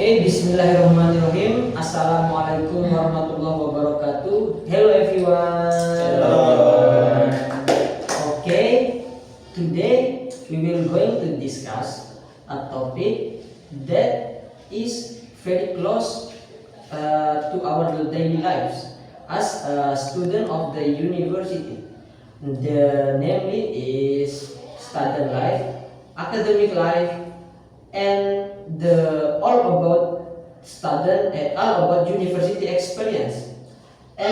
Okay, Bismillahirrahmanirrahim. Assalamualaikum warahmatullahi wabarakatuh. Hello everyone. Hello. Okay, today we will going to discuss a topic that is very close to our daily lives as a student of the university. The namely is student life, academic life, and the all about student and all about university experience. And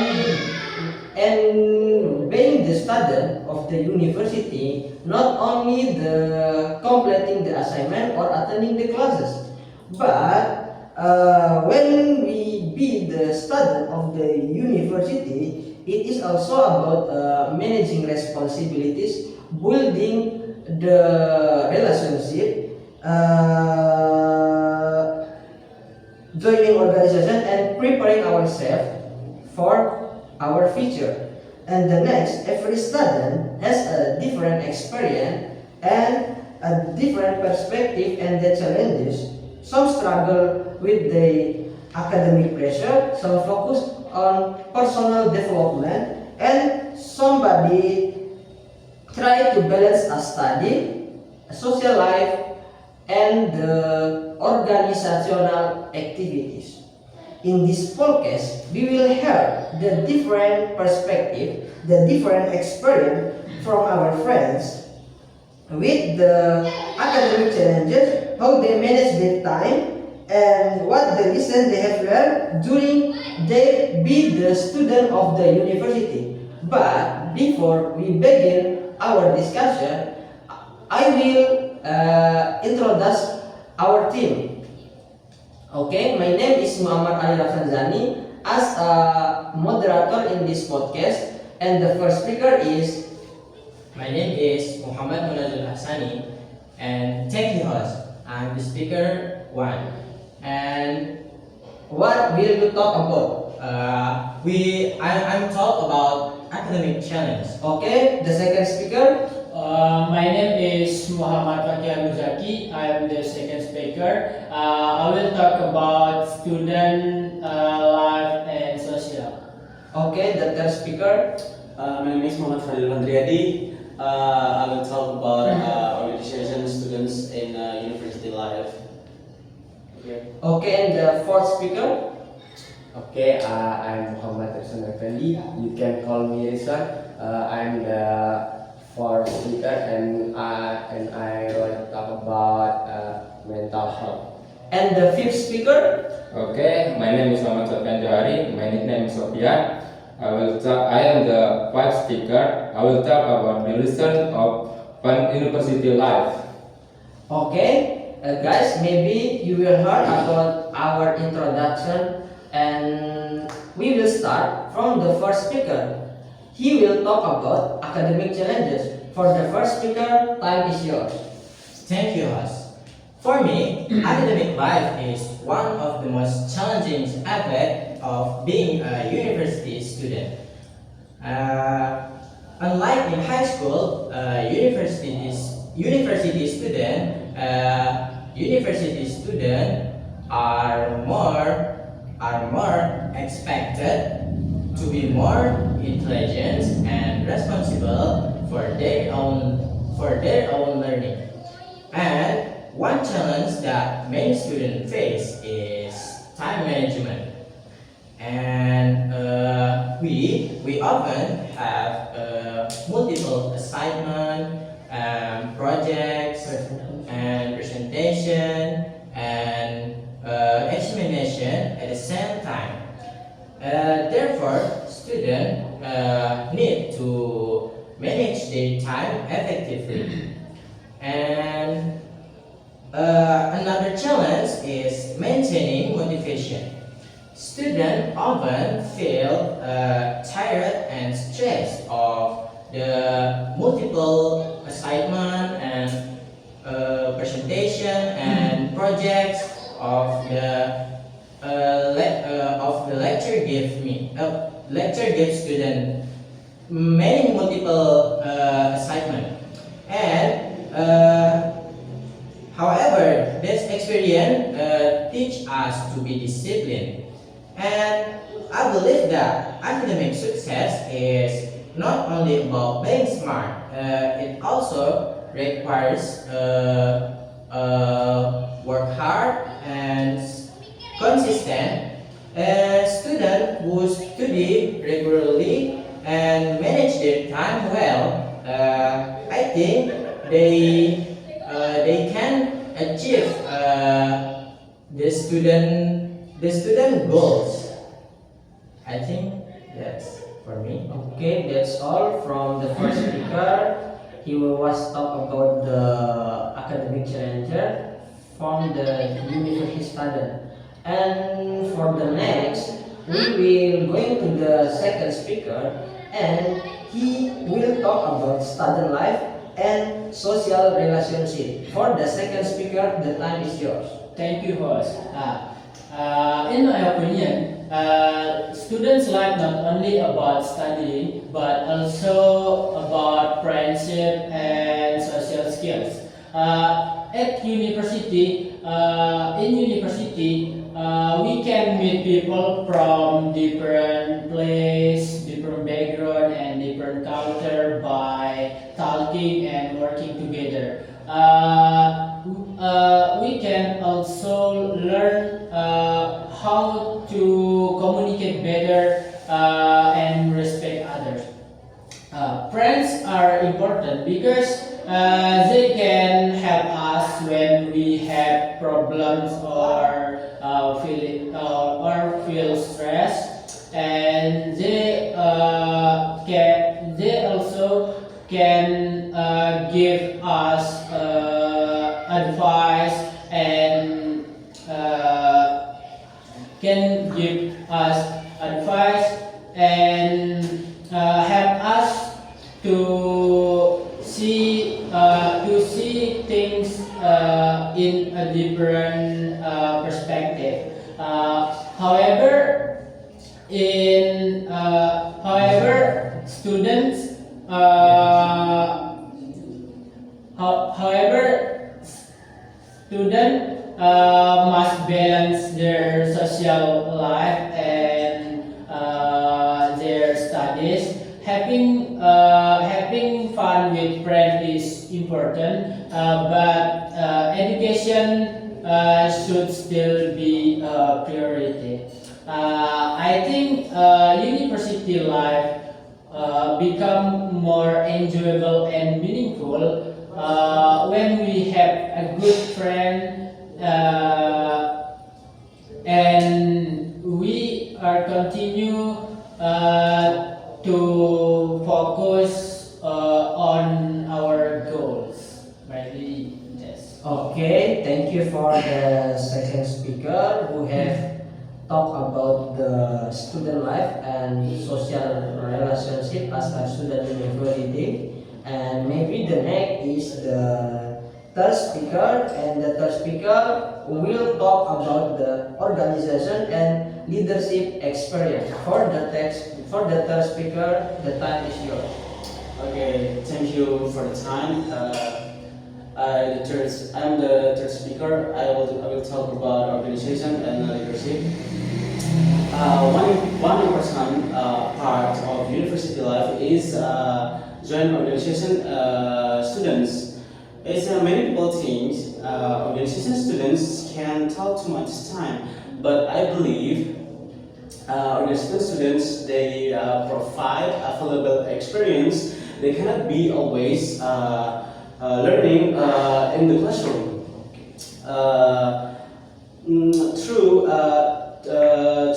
being the student of the university, not only the completing the assignment or attending the classes, but when we be the student of the university, it is also about managing responsibilities, building the relationship, joining organization, and preparing ourselves for our future. And the next, every student has a different experience and a different perspective and the challenges. Some struggle with the academic pressure, some focus on personal development, and somebody try to balance a study, a social life, and the organizational activities. In this podcast, we will hear the different perspective, the different experience from our friends with the academic challenges, how they manage their time, and what the lesson they have learned during they be the student of the university. But before we begin our discussion, I will introduce our team. Okay, my name is Muhammad Ali Rafsanjani as a moderator in this podcast, and the first speaker is. My name is Muhammad Munazul Hassani, and thank you, host. I'm the speaker one. And What will you talk about? I'm talk about academic challenge. Okay, the second speaker. My name is Muhammad Fakir Muzaki. I am the second speaker. I will talk about student life and social. Okay, the third speaker. My name is Muhammad Fadil Mandriadi. I will talk about organization students in university life. Okay, and the fourth speaker. Okay, I'm Muhammad Rizwan Effendi. You can call me Rizwan. I'm the fourth speaker, and I will talk about mental health. And the fifth speaker. Okay, my name is Muhammad Sofian Johari. My nickname is Sofian. I am the fifth speaker. I will talk about the lesson of university life. Okay, guys, maybe you will heard about our introduction, and we will start from the first speaker. He will talk about academic challenges. For the first speaker, time is yours. Thank you, host. For me, academic life is one of the most challenging aspects of being a university student. Unlike in high school, university student are more expected to be more intelligent and responsible for their own learning. And one challenge that many students face is time management. And we often have multiple assignment, projects, and presentation, and examination at the same time. Therefore, students need to manage their time effectively. And another challenge is maintaining motivation. Students often feel tired and stressed of the multiple assignment and presentation and projects of the lecture gives student many multiple assignment. And however, this experience teach us us to be disciplined. And I believe that academic success is not only about being smart, it also requires work hard and consistent. A student who study regularly and manage their time well, I think they can achieve the student goals. I think that's for me. Okay, that's all from the first speaker. He was talk about the academic challenger from the university student. And for the next, we will going to the second speaker, and he will talk about student life and social relationship. For the second speaker, the time is yours. Thank you, host. In my opinion, students' life not only about studying but also about friendship and social skills. At university, we can meet people from different place, different background, and different culture by talking and working together. We can also learn how to communicate better and respect others. Friends are important because they can help us when we have problems or feel stressed, and they also can give us advice and can give us advice and help us to see things in a different perspective. However, students. However, students must balance their social life and their studies. Having fun with friends is important, but education should still be a priority. I think university life become more enjoyable and meaningful when we have a good friend and we are continue to focus on our goals. Maybe yes. Okay, thank you for the second speaker who have talked about the student life and social relationship as a student in university. And maybe the next is the third speaker, and the third speaker will talk about the organization and leadership experience. For the third speaker, the time is yours. Okay, thank you for the time. I'm the third speaker. I will talk about organization and leadership. One important part of university life is joint organization students. As many people think, organization students can talk too much time, but I believe organization students, they provide a valuable experience. They cannot be always learning in the classroom.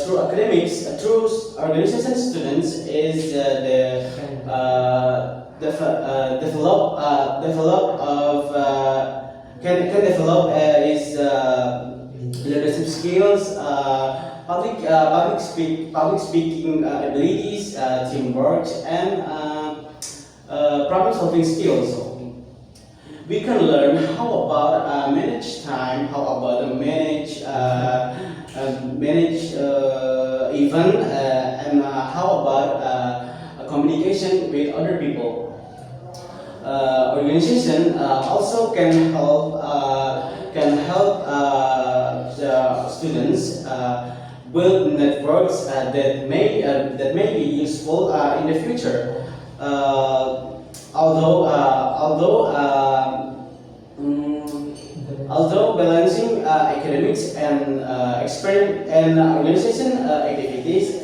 Through academics, through organization students is can develop his leadership skills, public speaking abilities, teamwork, and problem solving skills. We can learn how about manage time, how about manage event, and how about communication with other people. Organization also can help students build networks that may be useful in the future. Although balancing academics and experiment and organization activities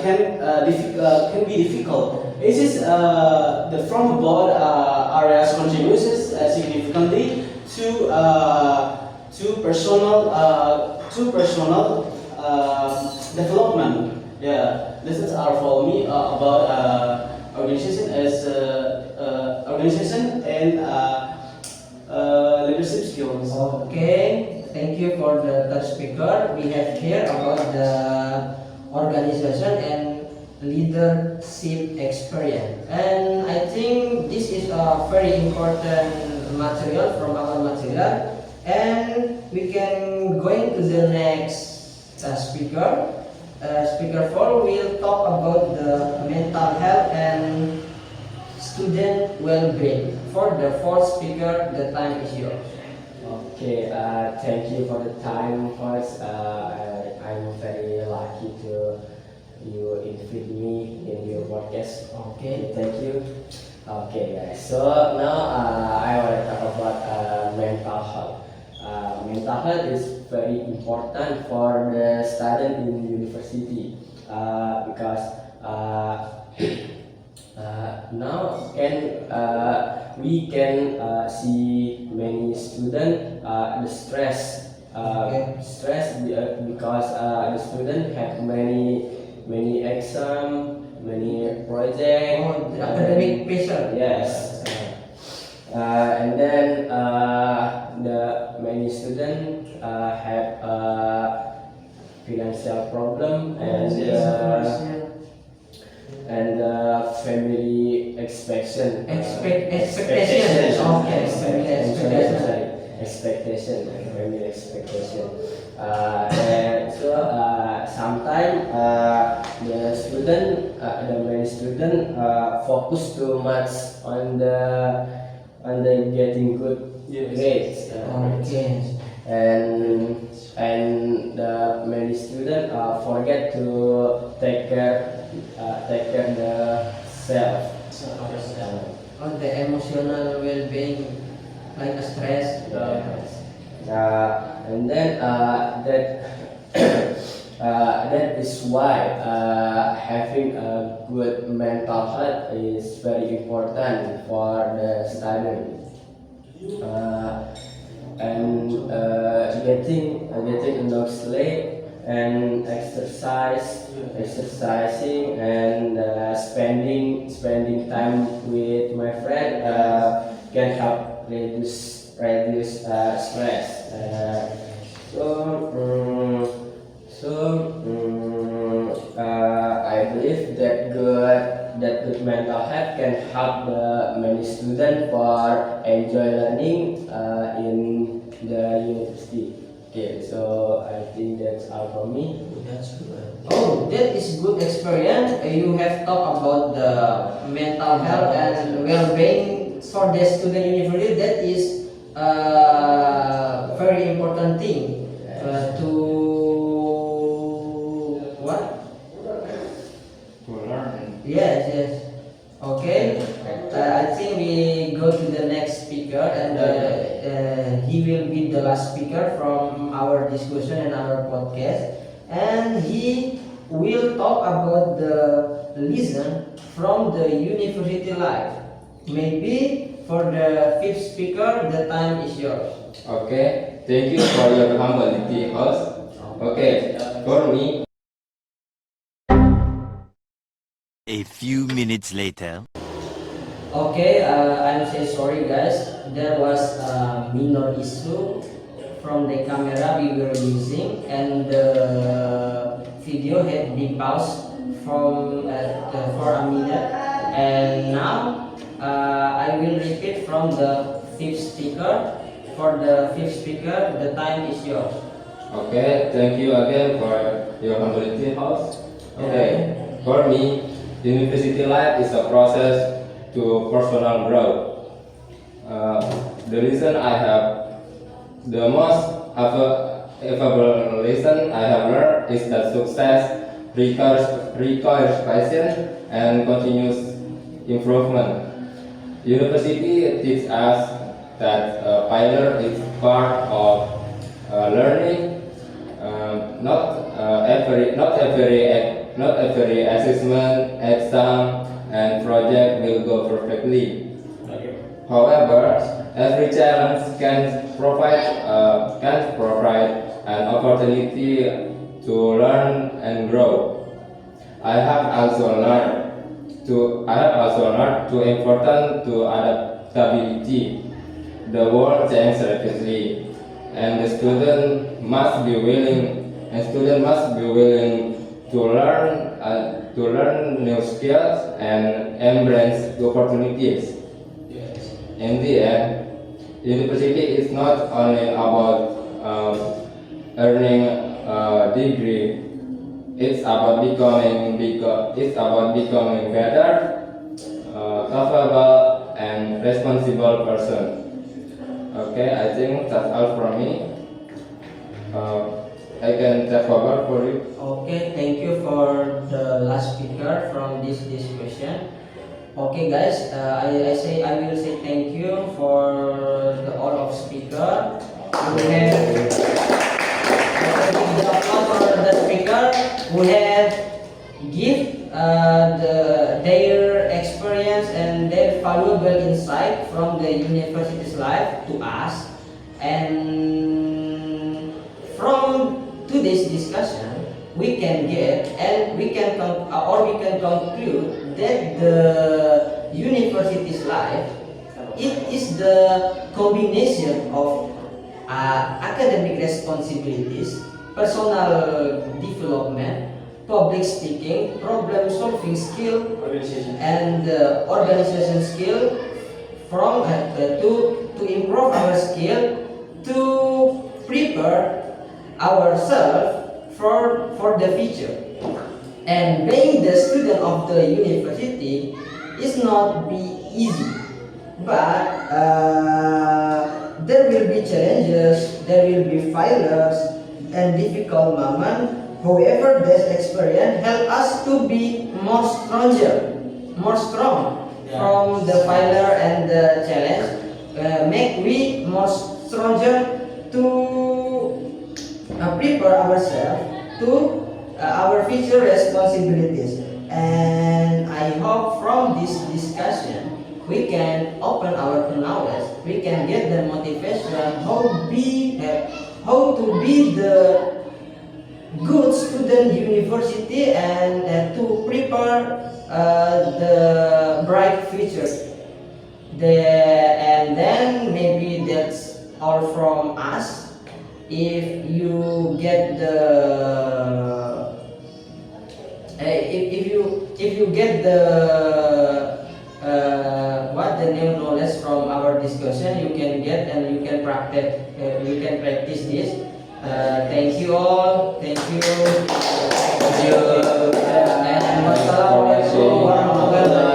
can be difficult. It is the from above areas contributes significantly to personal development. Yeah, this is our for me about organization as organization and leadership skills. Okay, thank you for the third speaker. We have here about the organization and leadership experience. And I think this is a very important material from our material. And we can go into the next speaker. Speaker 4 will talk about the mental health and student well-being. For the fourth speaker, the time is yours. Okay, thank you for the time, first. I'm very lucky to you invite me in your podcast. Okay. Thank you. Okay, guys. So now I want to talk about mental health. Mental health is very important for the student in university because now we can see many students the stress because the student have many exam, many project. Oh, the academic pressure. Yes. And then the many students have financial problem and family expectation. Expectation. Okay, family expectation. Expectation, family expectation. And so sometimes the many student focus too much on the getting good grades. Okay. And the many student forget to take care the self. On the emotional well-being, like a stress. And then that is why having a good mental health is very important for the student. And getting enough sleep and exercising and spending time with my friend can help reduce stress. I believe that good mental health can help the many students for enjoy learning in the university. Okay, so I think that's all for me. That's good. Oh, that is good experience. You have talked about the mental health and well-being for the student university. That is very important thing to what? To learn. Yes. Okay. I think we go to the next speaker, and he will be the last speaker from our discussion and our podcast, and he will talk about the lesson from the university life. Maybe for the fifth speaker, the time is yours. Okay, thank you for your humility, host. Okay, for me, A few minutes later. Okay, I'm so sorry guys. There was a minor issue from the camera we were using, and the video had been paused for a minute. And now I will repeat from the fifth speaker. For the fifth speaker, the time is yours. okay, thank you again for your humility, host. Okay, for me, university life is a process to personal growth. The reason I have the most valuable lesson I have learned is that success requires patience and continuous improvement. University teaches us that failure is part of learning. Not every assessment, exam, and project will go perfectly. However, every challenge can provide an opportunity to learn and grow. I have also learned to important to adaptability. The world changes rapidly, and the student must be willing to learn new skills and embrace the opportunities. In the end, university is not only about earning a degree. It's about becoming better, capable, and responsible person. Okay, I think that's all from me. I can take over for you. Okay, thank you for the last speaker from this question. Okay, guys, I will say thank you for all of speaker. We have for the speaker who have give their experience and their valuable insight from the university's life to us, and from today's discussion we can conclude that the university's life, it is the combination of academic responsibilities, personal development, public speaking, problem solving skill, and organization skill from to improve our skill, to prepare ourselves for the future. And being the student of the university is not be easy, but there will be challenges, there will be failures and difficult moments. However, this experience help us to be more strong from the failure and the challenge. Make we more stronger to prepare ourselves to our future responsibilities. And I hope from this discussion we can open our knowledge, we can get the motivation how to be the good student university, and to prepare the bright future. And then maybe that's all from us. If you get the if you get the what the new knowledge from our discussion, you can get and you can practice this. Thank you all. Thank you. And wassalamualaikum warahmatullahi wabarakatuh.